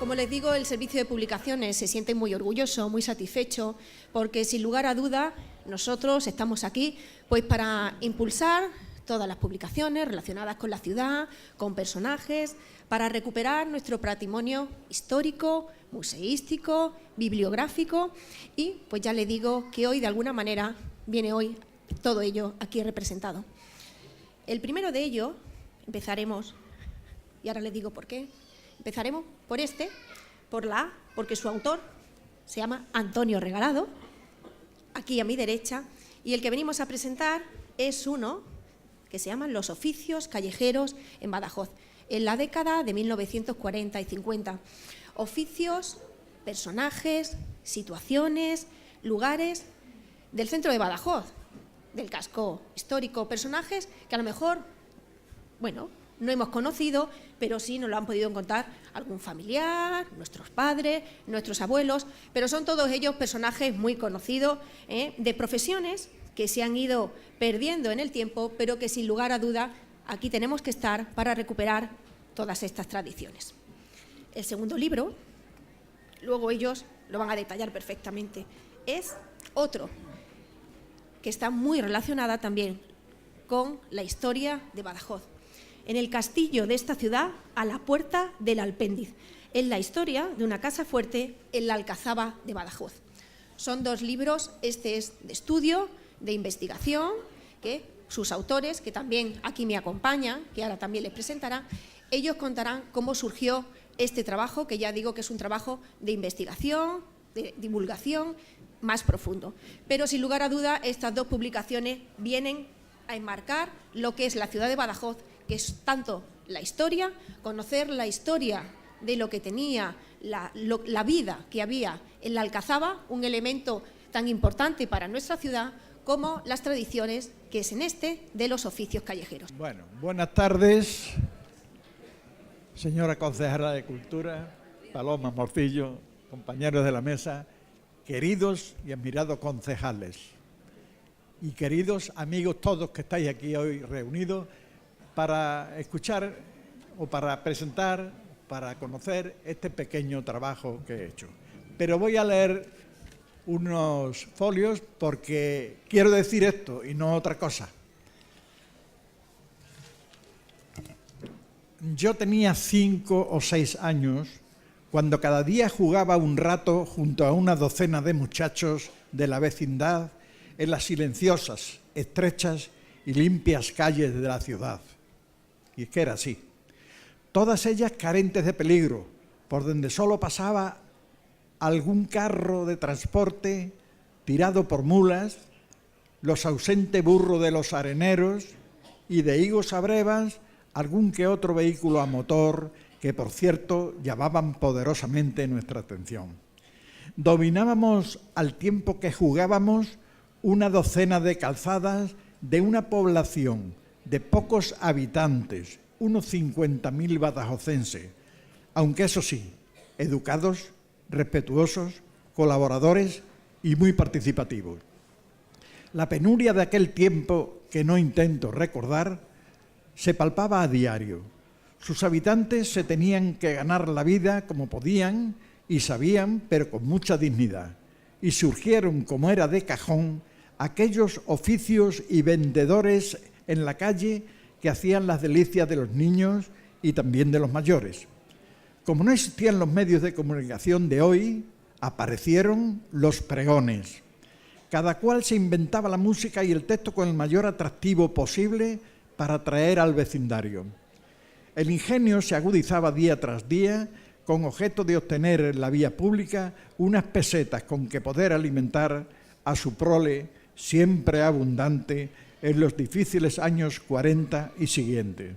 Como les digo, el Servicio de Publicaciones se siente muy orgulloso, muy satisfecho, porque sin lugar a duda nosotros estamos aquí pues para impulsar todas las publicaciones relacionadas con la ciudad, con personajes, para recuperar nuestro patrimonio histórico, museístico, bibliográfico y pues ya les digo que hoy de alguna manera viene hoy todo ello aquí representado. El primero de ellos empezaremos, y ahora les digo por qué, empezaremos por la A, porque su autor se llama Antonio Regalado, aquí a mi derecha, y el que venimos a presentar es uno que se llama Los oficios callejeros en Badajoz, en la década de 1940 y 50. Oficios, personajes, situaciones, lugares del centro de Badajoz, del casco histórico, personajes que a lo mejor, bueno, no hemos conocido, pero sí nos lo han podido contar algún familiar, nuestros padres, nuestros abuelos, pero son todos ellos personajes muy conocidos, de profesiones que se han ido perdiendo en el tiempo, pero que sin lugar a duda aquí tenemos que estar para recuperar todas estas tradiciones. El segundo libro, luego ellos lo van a detallar perfectamente, es otro que está muy relacionada también con la historia de Badajoz. En el castillo de esta ciudad, a la puerta del Alpéndiz, es la historia de una casa fuerte en la Alcazaba de Badajoz. Son dos libros, este es de estudio, de investigación, que sus autores, que también aquí me acompañan, que ahora también les presentarán, ellos contarán cómo surgió este trabajo, que ya digo que es un trabajo de investigación, de divulgación más profundo. Pero sin lugar a duda, estas dos publicaciones vienen a enmarcar lo que es la ciudad de Badajoz, que es tanto la historia, conocer la historia de lo que tenía, la vida que había en la Alcazaba, un elemento tan importante para nuestra ciudad, como las tradiciones, que es en este de los oficios callejeros. Bueno, buenas tardes, señora concejala de Cultura, Paloma Morcillo, compañeros de la mesa, queridos y admirados concejales y queridos amigos todos que estáis aquí hoy reunidos para escuchar o para presentar, para conocer este pequeño trabajo que he hecho. Pero voy a leer unos folios porque quiero decir esto y no otra cosa. Yo tenía 5 o 6 años cuando cada día jugaba un rato junto a una docena de muchachos de la vecindad en las silenciosas, estrechas y limpias calles de la ciudad. Y es que era así. Todas ellas carentes de peligro, por donde solo pasaba algún carro de transporte tirado por mulas, los ausentes burros de los areneros y de higos a brevas, algún que otro vehículo a motor que, por cierto, llamaban poderosamente nuestra atención. Dominábamos al tiempo que jugábamos una docena de calzadas de una población de pocos habitantes, unos 50.000 badajocenses, aunque eso sí, educados, respetuosos, colaboradores y muy participativos. La penuria de aquel tiempo, que no intento recordar, se palpaba a diario. Sus habitantes se tenían que ganar la vida como podían y sabían, pero con mucha dignidad. Y surgieron, como era de cajón, aquellos oficios y vendedores en la calle que hacían las delicias de los niños y también de los mayores. Como no existían los medios de comunicación de hoy, aparecieron los pregones. Cada cual se inventaba la música y el texto con el mayor atractivo posible para atraer al vecindario. El ingenio se agudizaba día tras día con objeto de obtener en la vía pública unas pesetas con que poder alimentar a su prole siempre abundante en los difíciles años 40 y siguientes.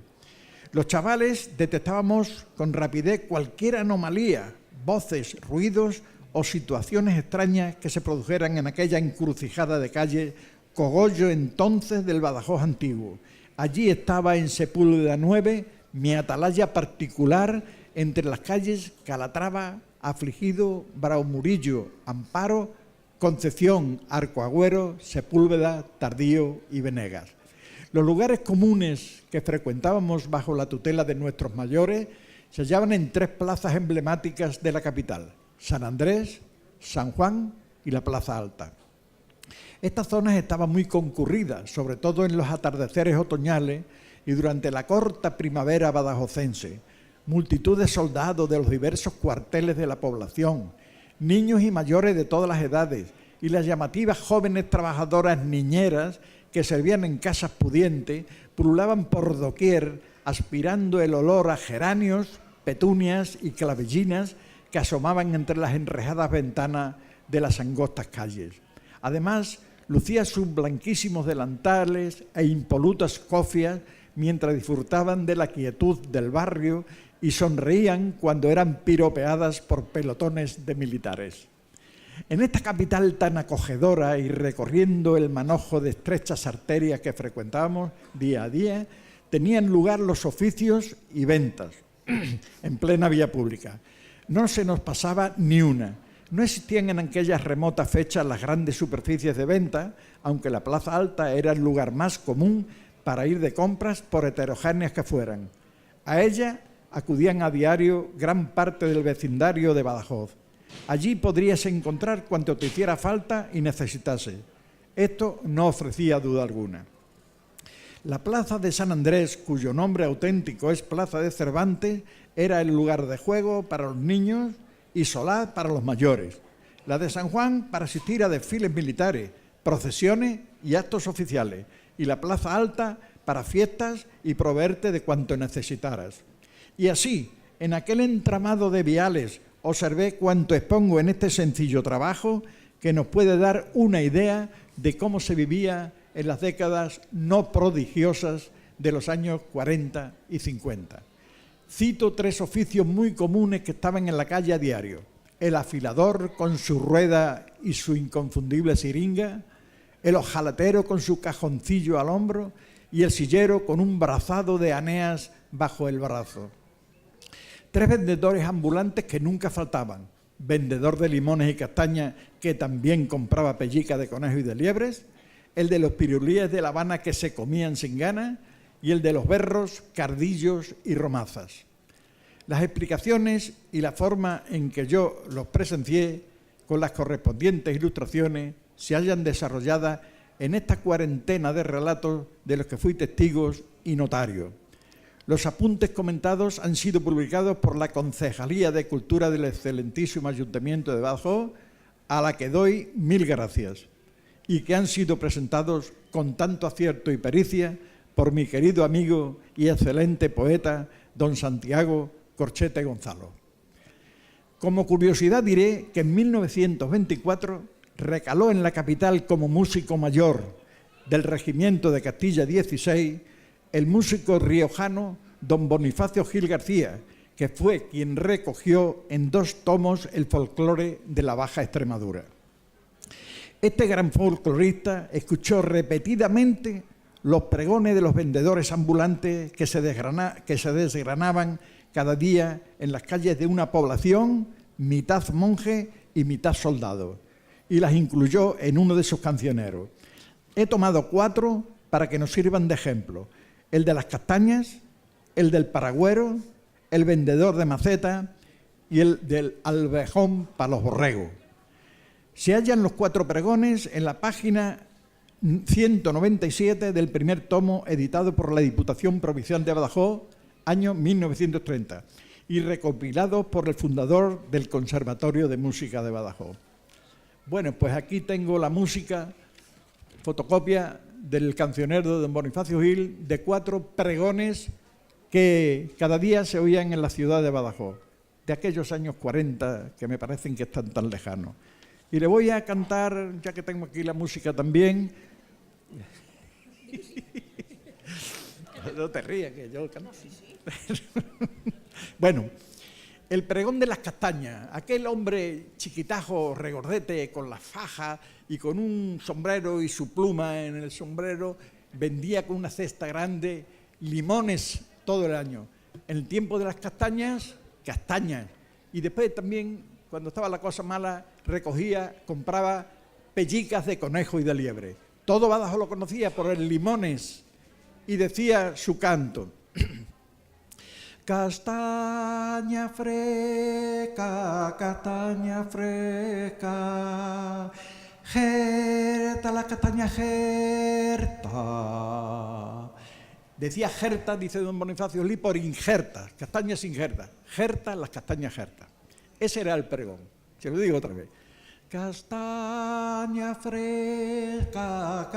Los chavales detectábamos con rapidez cualquier anomalía, voces, ruidos o situaciones extrañas que se produjeran en aquella encrucijada de calle Cogollo entonces del Badajoz antiguo. Allí estaba en Sepúlveda 9 mi atalaya particular entre las calles Calatrava, Afligido, Bravo Murillo, Amparo, Concepción, Arcoagüero, Sepúlveda, Tardío y Venegas. Los lugares comunes que frecuentábamos bajo la tutela de nuestros mayores Se hallaban en 3 plazas emblemáticas de la capital: San Andrés, San Juan y la Plaza Alta. Estas zonas estaban muy concurridas, sobre todo en los atardeceres otoñales y durante la corta primavera badajozense. Multitud de soldados de los diversos cuarteles de la población, niños y mayores de todas las edades, y las llamativas jóvenes trabajadoras niñeras que servían en casas pudientes, pululaban por doquier, aspirando el olor a geranios, petunias y clavellinas que asomaban entre las enrejadas ventanas de las angostas calles. Además, lucían sus blanquísimos delantales e impolutas cofias mientras disfrutaban de la quietud del barrio y sonreían cuando eran piropeadas por pelotones de militares. En esta capital tan acogedora y recorriendo el manojo de estrechas arterias que frecuentábamos día a día, tenían lugar los oficios y ventas en plena vía pública. No se nos pasaba ni una. No existían en aquellas remotas fechas las grandes superficies de venta, aunque la Plaza Alta era el lugar más común para ir de compras por heterogéneas que fueran. A ella acudían a diario gran parte del vecindario de Badajoz. Allí podrías encontrar cuanto te hiciera falta y necesitase. Esto no ofrecía duda alguna. La Plaza de San Andrés, cuyo nombre auténtico es Plaza de Cervantes, era el lugar de juego para los niños y solaz para los mayores. La de San Juan para asistir a desfiles militares, procesiones y actos oficiales. Y la Plaza Alta para fiestas y proveerte de cuanto necesitaras. Y así, en aquel entramado de viales, observé cuanto expongo en este sencillo trabajo que nos puede dar una idea de cómo se vivía en las décadas no prodigiosas de los años 40 y 50. Cito 3 oficios muy comunes que estaban en la calle a diario: el afilador con su rueda y su inconfundible siringa, el hojalatero con su cajoncillo al hombro y el sillero con un brazado de aneas bajo el brazo. 3 vendedores ambulantes que nunca faltaban: vendedor de limones y castañas que también compraba pellica de conejo y de liebres, el de los pirulíes de La Habana que se comían sin ganas y el de los berros, cardillos y romazas. Las explicaciones y la forma en que yo los presencié, con las correspondientes ilustraciones, se hallan desarrolladas en esta cuarentena de relatos de los que fui testigos y notario. Los apuntes comentados han sido publicados por la Concejalía de Cultura del excelentísimo Ayuntamiento de Badajoz, a la que doy 1000 gracias, y que han sido presentados con tanto acierto y pericia por mi querido amigo y excelente poeta, don Santiago Corchete Gonzalo. Como curiosidad diré que en 1924 recaló en la capital como músico mayor del regimiento de Castilla XVI el músico riojano don Bonifacio Gil García, que fue quien recogió en 2 tomos el folclore de la Baja Extremadura. Este gran folclorista escuchó repetidamente los pregones de los vendedores ambulantes que se desgranaban cada día en las calles de una población mitad monje y mitad soldado, y las incluyó en uno de sus cancioneros. He tomado 4 para que nos sirvan de ejemplo: el de las castañas, el del paragüero, el vendedor de maceta y el del albejón para los borregos. Se hallan los 4 pregones en la página 197 del primer tomo editado por la Diputación Provincial de Badajoz, año 1930, y recopilados por el fundador del Conservatorio de Música de Badajoz. Bueno, pues aquí tengo la música, fotocopia del cancionero de don Bonifacio Gil, de 4 pregones que cada día se oían en la ciudad de Badajoz, de aquellos años 40 que me parecen que están tan lejanos. Y le voy a cantar, ya que tengo aquí la música también. No te rías, que yo canto. Bueno, el pregón de las castañas. Aquel hombre chiquitajo, regordete, con la faja y con un sombrero y su pluma en el sombrero, vendía con una cesta grande limones todo el año. En el tiempo de las castañas, castañas. Y después también, cuando estaba la cosa mala, recogía, compraba pellicas de conejo y de liebre. Todo Badajoz lo conocía por el limones y decía su canto: Castaña fresca, jerta la castaña jerta. Decía jerta, dice don Bonifacio Lee, por injertas, castañas injertas, jerta las castañas jertas. Ese era el pregón, se lo digo otra vez. Castaña fresca,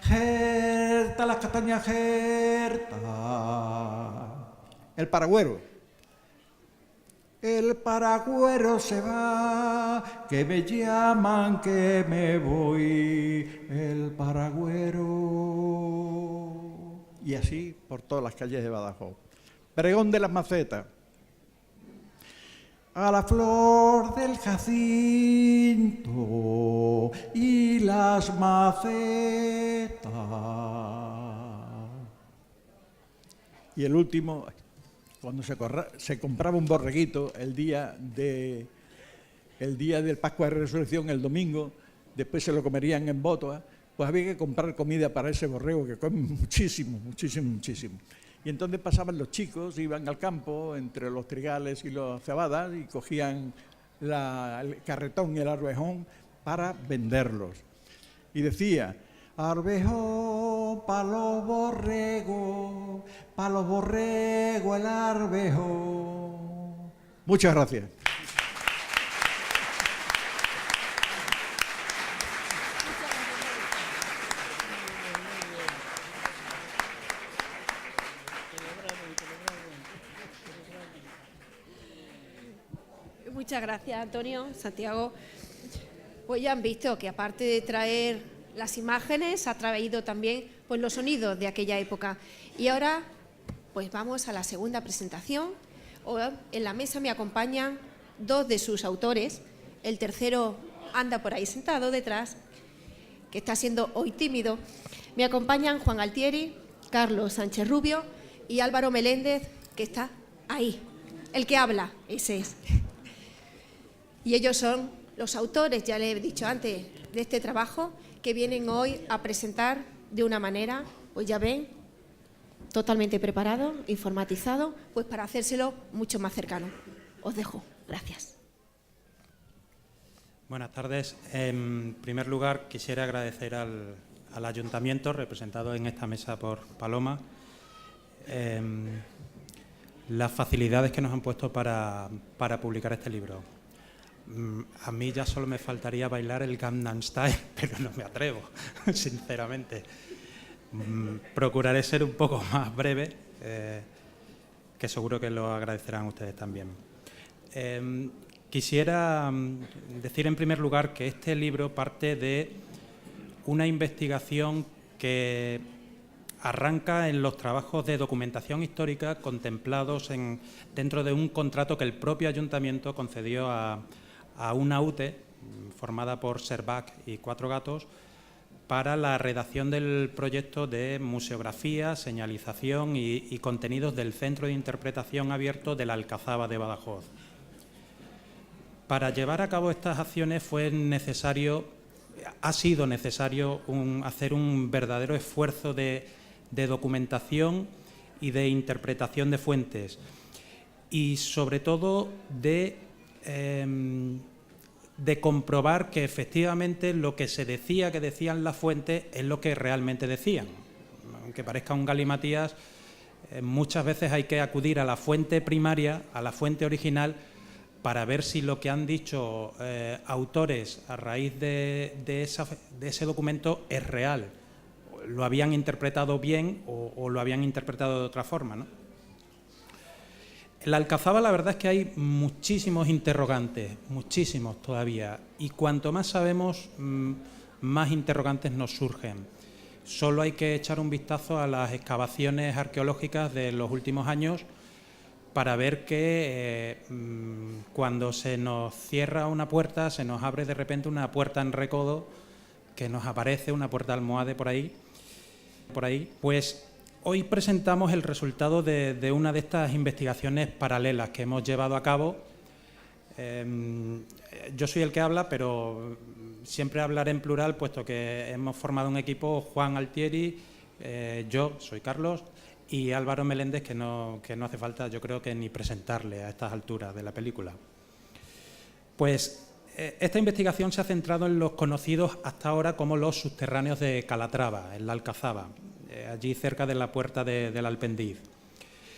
jerta las castañas jerta. El paragüero. El paragüero se va, que me llaman, que me voy, el paragüero. Y así por todas las calles de Badajoz. Pregón de las macetas. A la flor del jacinto y las macetas. Y el último, cuando se compraba un borreguito el día del Pascua de Resurrección, el domingo, después se lo comerían en Botoa, pues había que comprar comida para ese borrego, que come muchísimo. Y entonces pasaban los chicos, iban al campo, entre los trigales y las cebadas, y cogían el carretón y el arvejón para venderlos. Y decía: arvejón pa' los borregos el arvejón. Muchas gracias. Muchas gracias, Antonio, Santiago. Pues ya han visto que aparte de traer las imágenes, ha traído también pues, los sonidos de aquella época. Y ahora pues vamos a la segunda presentación. En la mesa me acompañan dos de sus autores. El tercero anda por ahí sentado detrás, que está siendo hoy tímido. Me acompañan Juan Altieri, Carlos Sánchez Rubio y Álvaro Meléndez, que está ahí. El que habla, ese es. Y ellos son los autores, ya les he dicho antes, de este trabajo, que vienen hoy a presentar de una manera, pues ya ven, totalmente preparado, informatizado, pues para hacérselo mucho más cercano. Os dejo. Gracias. Buenas tardes. En primer lugar, quisiera agradecer al Ayuntamiento, representado en esta mesa por Paloma, las facilidades que nos han puesto para publicar este libro. A mí ya solo me faltaría bailar el Gangnam Style, pero no me atrevo, sinceramente. Procuraré ser un poco más breve, que seguro que lo agradecerán ustedes también. Quisiera decir en primer lugar que este libro parte de una investigación que arranca en los trabajos de documentación histórica contemplados dentro de un contrato que el propio Ayuntamiento concedió a una UTE formada por Servac y Cuatro Gatos para la redacción del proyecto de museografía, señalización y contenidos del Centro de Interpretación Abierto de la Alcazaba de Badajoz. Para llevar a cabo estas acciones ha sido necesario hacer un verdadero esfuerzo de documentación y de interpretación de fuentes y sobre todo de comprobar que efectivamente lo que se decía que decían las fuentes es lo que realmente decían. Aunque parezca un galimatías, muchas veces hay que acudir a la fuente primaria, a la fuente original, para ver si lo que han dicho autores a raíz de ese documento es real. Lo habían interpretado bien o lo habían interpretado de otra forma, ¿no? En la Alcazaba la verdad es que hay muchísimos interrogantes, muchísimos todavía, y cuanto más sabemos, más interrogantes nos surgen. Solo hay que echar un vistazo a las excavaciones arqueológicas de los últimos años para ver que cuando se nos cierra una puerta, se nos abre de repente una puerta en recodo, que nos aparece una puerta almohade por ahí, pues hoy presentamos el resultado de una de estas investigaciones paralelas que hemos llevado a cabo. Yo soy el que habla, pero siempre hablaré en plural, puesto que hemos formado un equipo, Juan Altieri, yo soy Carlos, y Álvaro Meléndez, que no hace falta, yo creo, que ni presentarle a estas alturas de la película. Pues esta investigación se ha centrado en los conocidos hasta ahora como los subterráneos de Calatrava, en la Alcazaba, allí cerca de la puerta del Alpendiz.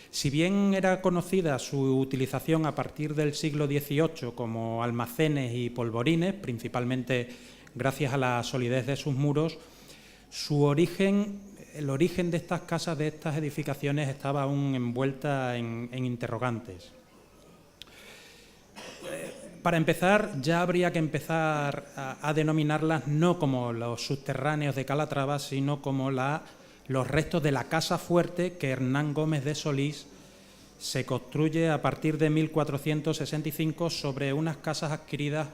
Si bien era conocida su utilización a partir del siglo XVIII como almacenes y polvorines, principalmente gracias a la solidez de sus muros, el origen de estas casas, de estas edificaciones, estaba aún envuelta en interrogantes. Para empezar, ya habría que empezar a denominarlas no como los subterráneos de Calatrava, sino como los restos de la casa fuerte que Hernán Gómez de Solís se construye a partir de 1465 sobre unas casas adquiridas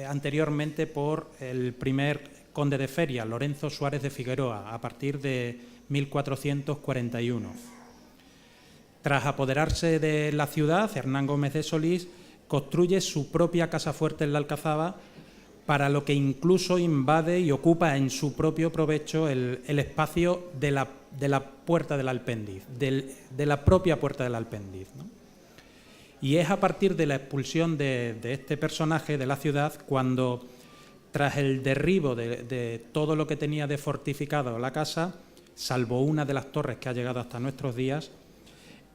anteriormente por el primer conde de Feria, Lorenzo Suárez de Figueroa, a partir de 1441. Tras apoderarse de la ciudad, Hernán Gómez de Solís construye su propia casa fuerte en la Alcazaba, para lo que incluso invade y ocupa en su propio provecho el espacio de la puerta del Alpendiz, de la propia puerta del Alpendiz, ¿no? Y es a partir de la expulsión de este personaje de la ciudad cuando, tras el derribo de todo lo que tenía de fortificado la casa, salvo una de las torres que ha llegado hasta nuestros días,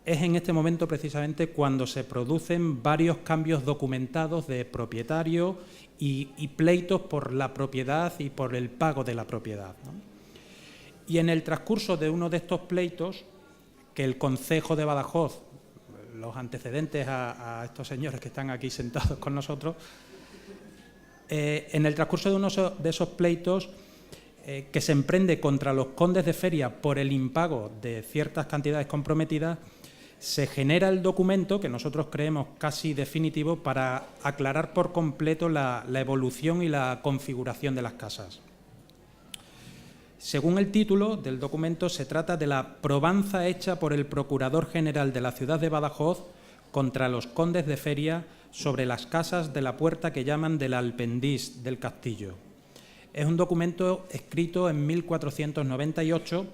es en este momento precisamente cuando se producen varios cambios documentados de propietario y pleitos por la propiedad y por el pago de la propiedad, ¿no? Y en el transcurso de uno de estos pleitos, que el Concejo de Badajoz, los antecedentes a estos señores que están aquí sentados con nosotros, en el transcurso de uno de esos pleitos que se emprende contra los condes de Feria por el impago de ciertas cantidades comprometidas, se genera el documento que nosotros creemos casi definitivo para aclarar por completo la evolución y la configuración de las casas. Según el título del documento, se trata de la probanza hecha por el Procurador General de la ciudad de Badajoz contra los condes de Feria sobre las casas de la puerta que llaman del Alpendís del Castillo. Es un documento escrito en 1498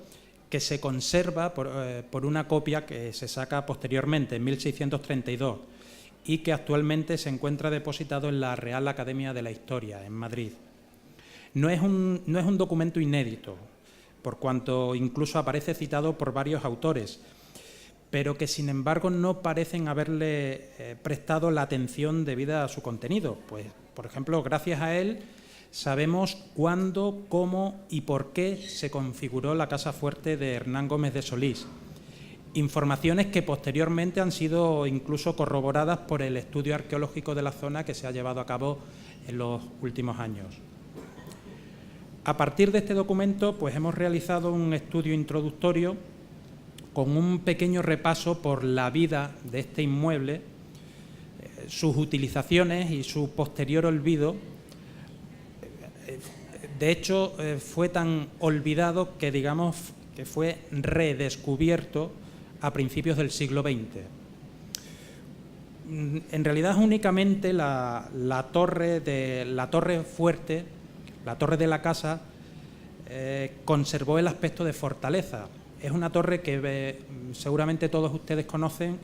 que se conserva por una copia que se saca posteriormente, en 1632, y que actualmente se encuentra depositado en la Real Academia de la Historia, en Madrid. No es un documento inédito, por cuanto incluso aparece citado por varios autores, pero que sin embargo no parecen haberle prestado la atención debida a su contenido. Pues, por ejemplo, gracias a él sabemos cuándo, cómo y por qué se configuró la casa fuerte de Hernán Gómez de Solís. Informaciones que posteriormente han sido incluso corroboradas por el estudio arqueológico de la zona que se ha llevado a cabo en los últimos años. A partir de este documento, pues hemos realizado un estudio introductorio con un pequeño repaso por la vida de este inmueble, sus utilizaciones y su posterior olvido. De hecho, fue tan olvidado que digamos que fue redescubierto a principios del siglo XX. En realidad, únicamente la torre fuerte, la torre de la casa, conservó el aspecto de fortaleza. Es una torre que seguramente todos ustedes conocen,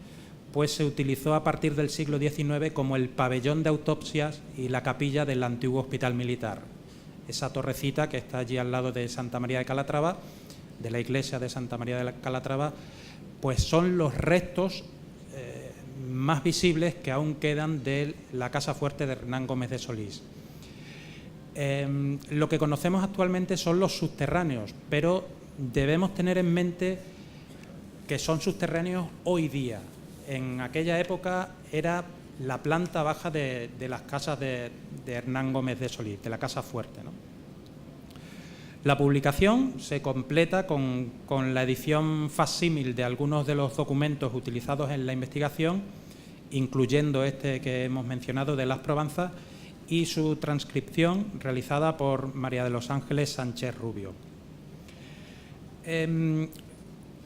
pues se utilizó a partir del siglo XIX como el pabellón de autopsias y la capilla del antiguo hospital militar. Esa torrecita que está allí al lado de Santa María de Calatrava, de la iglesia de Santa María de Calatrava, pues son los restos más visibles que aún quedan de la casa fuerte de Hernán Gómez de Solís. Lo que conocemos actualmente son los subterráneos, pero debemos tener en mente que son subterráneos hoy día. En aquella época era la planta baja de las casas de Hernán Gómez de Solís, de la casa fuerte, ¿no? La publicación se completa con la edición facsímil de algunos de los documentos utilizados en la investigación, incluyendo este que hemos mencionado de Las Probanzas, y su transcripción realizada por María de los Ángeles Sánchez Rubio.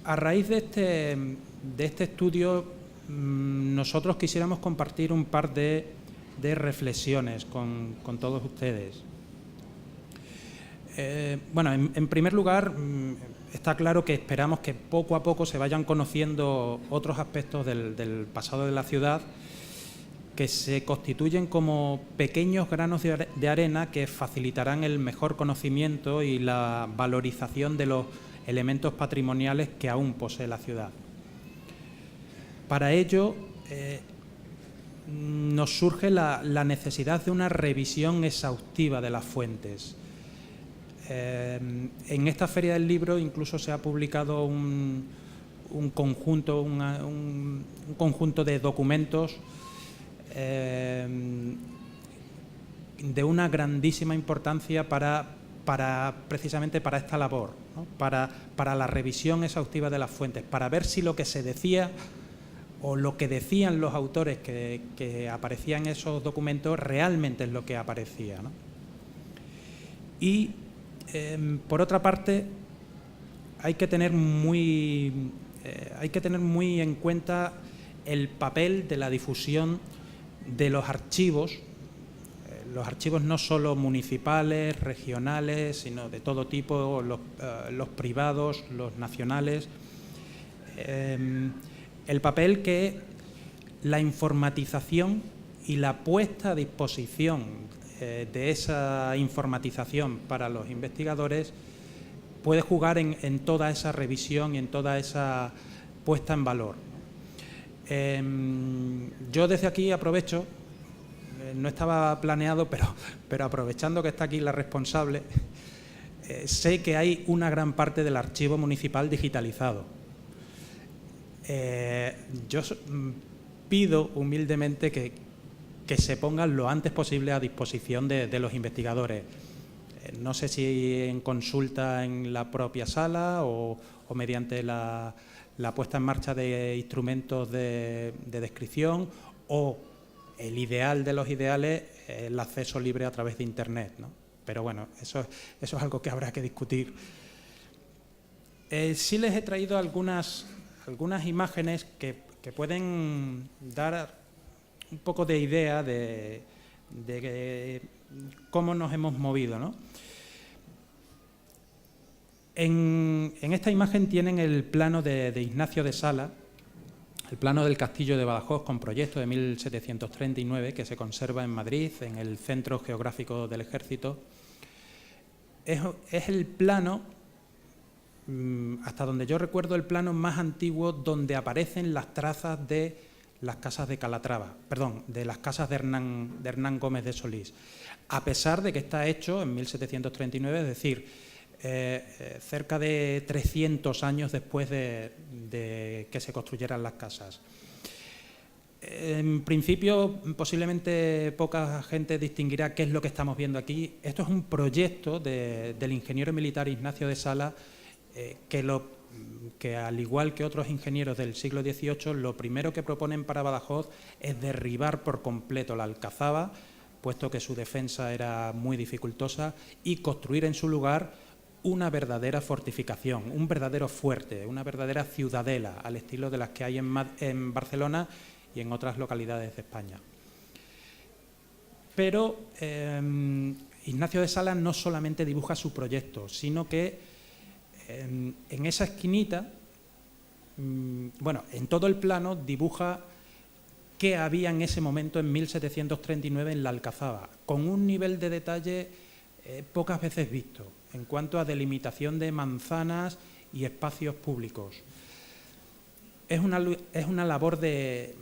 A raíz de este estudio, nosotros quisiéramos compartir un par de reflexiones con todos ustedes. Bueno, en primer lugar, está claro que esperamos que poco a poco se vayan conociendo otros aspectos del pasado de la ciudad, que se constituyen como pequeños granos de arena que facilitarán el mejor conocimiento y la valorización de los elementos patrimoniales que aún posee la ciudad. Para ello, nos surge la necesidad de una revisión exhaustiva de las fuentes. En esta Feria del Libro incluso se ha publicado un conjunto de documentos de una grandísima importancia precisamente para esta labor, ¿no? para la revisión exhaustiva de las fuentes, para ver si lo que se decía o lo que decían los autores que aparecían en esos documentos realmente es lo que aparecía, ¿no? Y por otra parte, hay que tener muy en cuenta el papel de la difusión de los archivos no solo municipales, regionales, sino de todo tipo, los privados, los nacionales. El papel que la informatización y la puesta a disposición de esa informatización para los investigadores puede jugar en toda esa revisión y en toda esa puesta en valor. Yo desde aquí aprovecho, no estaba planeado, pero aprovechando que está aquí la responsable, sé que hay una gran parte del archivo municipal digitalizado. Yo pido humildemente que se pongan lo antes posible a disposición de los investigadores. No sé si en consulta en la propia sala o mediante la puesta en marcha de instrumentos de descripción, o el ideal de los ideales, el acceso libre a través de Internet, ¿no? Pero bueno, eso es algo que habrá que discutir. Sí les he traído algunas imágenes que pueden dar un poco de idea de cómo nos hemos movido, ¿no? En esta imagen tienen el plano de Ignacio de Sala, el plano del castillo de Badajoz con proyecto de 1739, que se conserva en Madrid, en el Centro Geográfico del Ejército. Es el plano, hasta donde yo recuerdo, el plano más antiguo donde aparecen las trazas de las casas de Calatrava, perdón, de las casas de Hernán Gómez de Solís, a pesar de que está hecho en 1739, es decir, cerca de 300 años después de que se construyeran las casas. En principio, posiblemente poca gente distinguirá qué es lo que estamos viendo aquí. Esto es un proyecto del ingeniero militar Ignacio de Sala, que al igual que otros ingenieros del siglo XVIII, lo primero que proponen para Badajoz es derribar por completo la alcazaba, puesto que su defensa era muy dificultosa, y construir en su lugar una verdadera fortificación, un verdadero fuerte, una verdadera ciudadela, al estilo de las que hay en Barcelona y en otras localidades de España. Pero Ignacio de Sala no solamente dibuja su proyecto, sino que en esa esquinita, bueno, en todo el plano dibuja qué había en ese momento, en 1739, en la alcazaba, con un nivel de detalle pocas veces visto en cuanto a delimitación de manzanas y espacios públicos. Es una labor de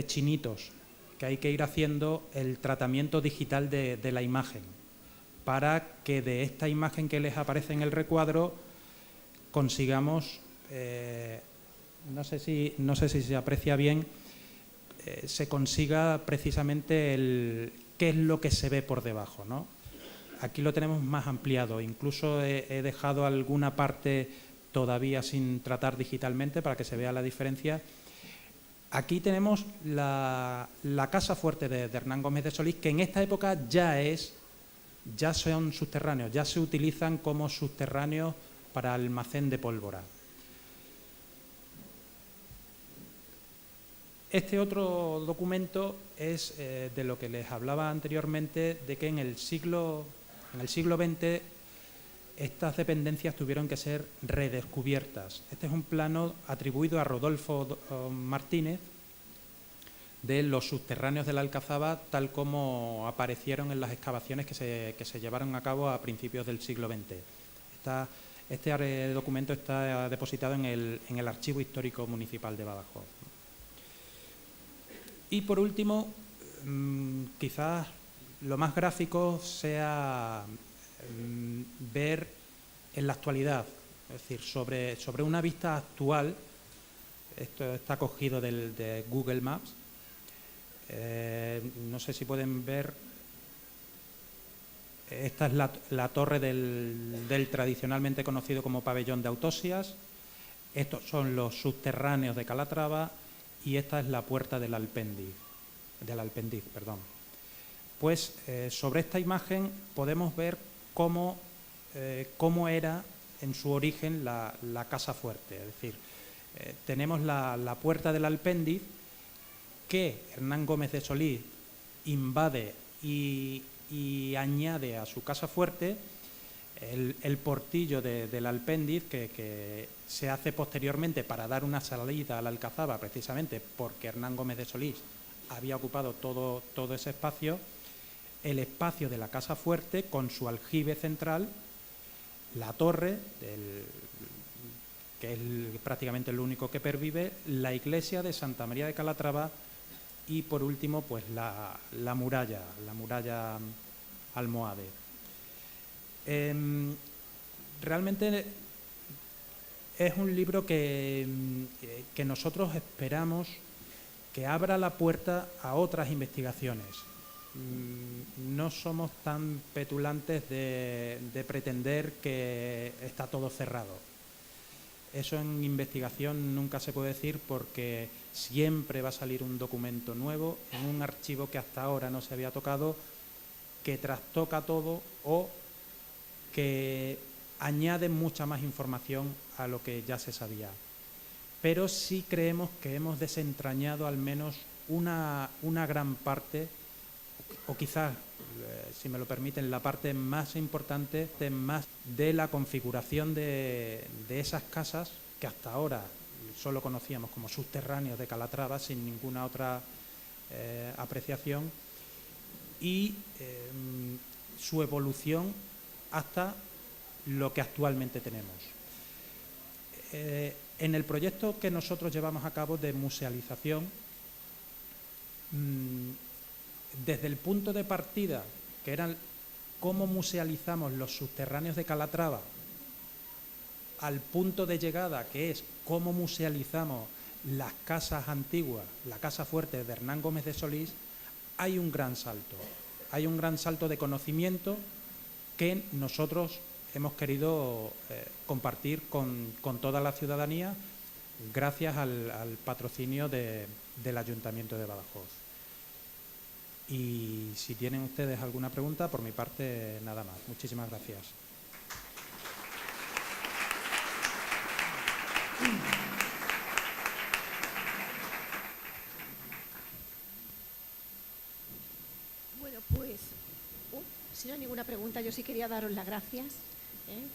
chinitos, que hay que ir haciendo el tratamiento digital de la imagen, para que de esta imagen que les aparece en el recuadro consigamos, no sé si se aprecia bien, se consiga precisamente qué es lo que se ve por debajo, ¿no? Aquí lo tenemos más ampliado, incluso he dejado alguna parte todavía sin tratar digitalmente para que se vea la diferencia. Aquí tenemos la casa fuerte de Hernán Gómez de Solís, que en esta época ya son subterráneos, ya se utilizan como subterráneos para almacén de pólvora. Este otro documento es de lo que les hablaba anteriormente, de que en el siglo XX estas dependencias tuvieron que ser redescubiertas. Este es un plano atribuido a Rodolfo Martínez de los subterráneos de la Alcazaba, tal como aparecieron en las excavaciones que se llevaron a cabo a principios del siglo XX. Este documento está depositado en el Archivo Histórico Municipal de Badajoz. Y por último, quizás lo más gráfico sea ver en la actualidad, es decir, sobre una vista actual. Esto está cogido de Google Maps. No sé si pueden ver, esta es la torre del tradicionalmente conocido como pabellón de Autosias, estos son los subterráneos de Calatrava y esta es la puerta del Alpendiz. Pues sobre esta imagen podemos ver cómo era en su origen la casa fuerte, es decir, tenemos la puerta del Alpendiz, que Hernán Gómez de Solís invade y añade a su casa fuerte. El portillo del Alpendiz, que se hace posteriormente para dar una salida a la Alcazaba, precisamente porque Hernán Gómez de Solís había ocupado todo ese espacio, el espacio de la casa fuerte con su aljibe central, la torre, que es prácticamente lo único que pervive, la iglesia de Santa María de Calatrava y, por último, pues la muralla almohade. Realmente es un libro que nosotros esperamos que abra la puerta a otras investigaciones. No somos tan petulantes de pretender que está todo cerrado. Eso en investigación nunca se puede decir, porque siempre va a salir un documento nuevo en un archivo que hasta ahora no se había tocado, que trastoca todo o que añade mucha más información a lo que ya se sabía. Pero sí creemos que hemos desentrañado al menos una gran parte, o quizás, si me lo permiten, la parte más importante más de la configuración de esas casas que hasta ahora solo conocíamos como subterráneos de Calatrava, sin ninguna otra apreciación, y su evolución hasta lo que actualmente tenemos. En el proyecto que nosotros llevamos a cabo de musealización, desde el punto de partida, que era cómo musealizamos los subterráneos de Calatrava, al punto de llegada, que es cómo musealizamos las casas antiguas, la casa fuerte de Hernán Gómez de Solís, hay un gran salto. Hay un gran salto de conocimiento que nosotros hemos querido compartir con toda la ciudadanía, gracias al patrocinio del Ayuntamiento de Badajoz. Y si tienen ustedes alguna pregunta, por mi parte, nada más. Muchísimas gracias. Bueno, pues, si no hay ninguna pregunta, yo sí quería daros las gracias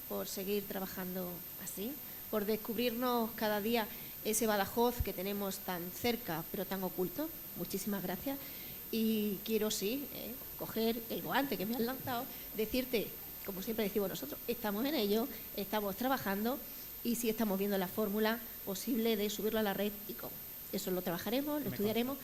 por seguir trabajando así, por descubrirnos cada día ese Badajoz que tenemos tan cerca, pero tan oculto. Muchísimas gracias. Y quiero, coger el guante que me han lanzado, decirte, como siempre decimos nosotros, estamos en ello, estamos trabajando y sí estamos viendo la fórmula posible de subirlo a la red y cómo. Eso lo trabajaremos, lo estudiaremos,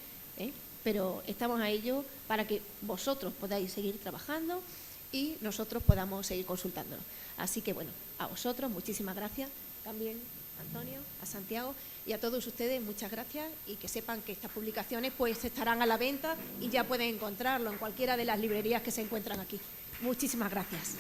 pero estamos a ello para que vosotros podáis seguir trabajando y nosotros podamos seguir consultándolo. Así que, bueno, a vosotros muchísimas gracias, también a Antonio, a Santiago y a todos ustedes, muchas gracias, y que sepan que estas publicaciones pues estarán a la venta y ya pueden encontrarlo en cualquiera de las librerías que se encuentran aquí. Muchísimas gracias.